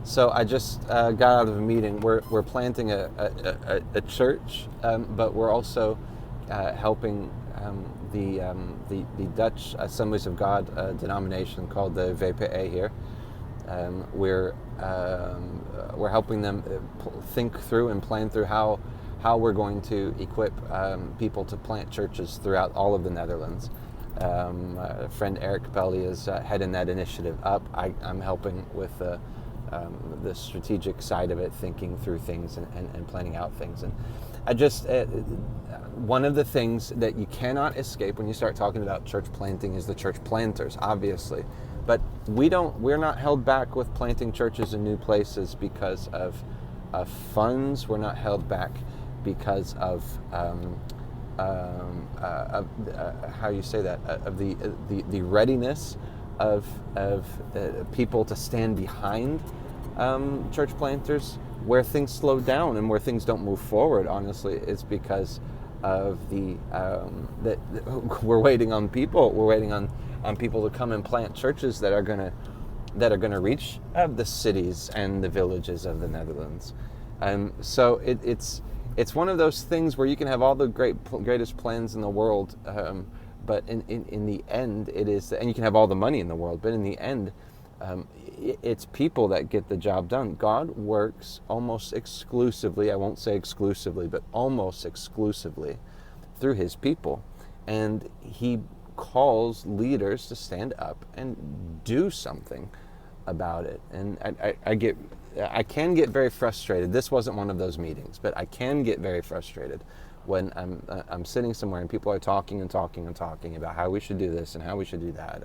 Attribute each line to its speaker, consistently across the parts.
Speaker 1: So I just got out of a meeting. We're planting a church, but we're also helping the Dutch Assemblies of God denomination called the VPE here. We're helping them think through and plan through how we're going to equip people to plant churches throughout all of the Netherlands. Friend Eric Pelly is heading that initiative up. I'm helping with the strategic side of it, thinking through things and planning out things. And I just, one of the things that you cannot escape when you start talking about church planting is the church planters, obviously. But we're not held back with planting churches in new places because of funds. We're not held back because of how you say that, of the readiness of people to stand behind church planters. Where things slow down and where things don't move forward, honestly, is because of that we're waiting on people. We're waiting on people to come and plant churches that are gonna reach the cities and the villages of the Netherlands. So it's one of those things where you can have all the greatest plans in the world, but in the end, it is, and you can have all the money in the world, but in the end, it's people that get the job done. God works almost exclusively, I won't say exclusively, but almost exclusively through his people. And he calls leaders to stand up and do something about it. And I can get very frustrated. This wasn't one of those meetings, but I can get very frustrated when I'm sitting somewhere and people are talking and talking and talking about how we should do this and how we should do that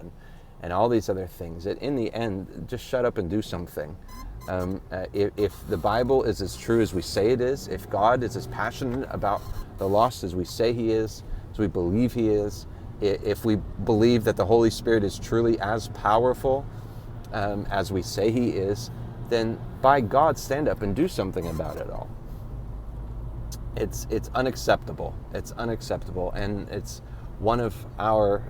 Speaker 1: and all these other things. That in the end, just shut up and do something. If the Bible is as true as we say it is, if God is as passionate about the lost as we say he is, as we believe he is, if we believe that the Holy Spirit is truly as powerful as we say he is, then by God, stand up and do something about it all. It's unacceptable. It's unacceptable, and it's one of our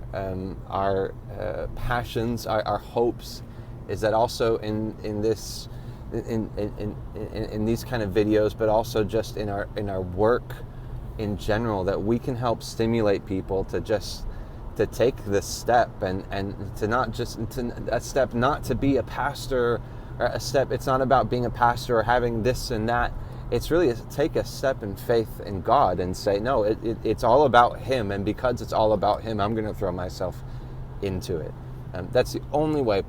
Speaker 1: passions, our hopes, is that also in these kind of videos, but also just in our work in general, that we can help stimulate people to take this step and to not just a step, not to be a pastor, or a step. It's not about being a pastor or having this and that. It's really take a step in faith in God and say, no, it's all about him. And because it's all about him, I'm going to throw myself into it. That's the only way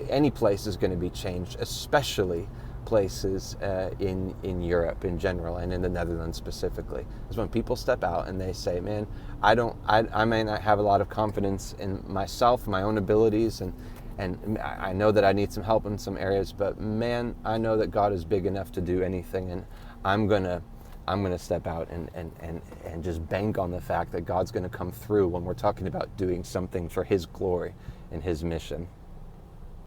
Speaker 1: any place is going to be changed, especially places in Europe in general and in the Netherlands specifically, is when people step out and they say, man, I may not have a lot of confidence in myself, my own abilities, and I know that I need some help in some areas, but man, I know that God is big enough to do anything, and I'm gonna step out and just bank on the fact that God's gonna come through when we're talking about doing something for his glory and his mission.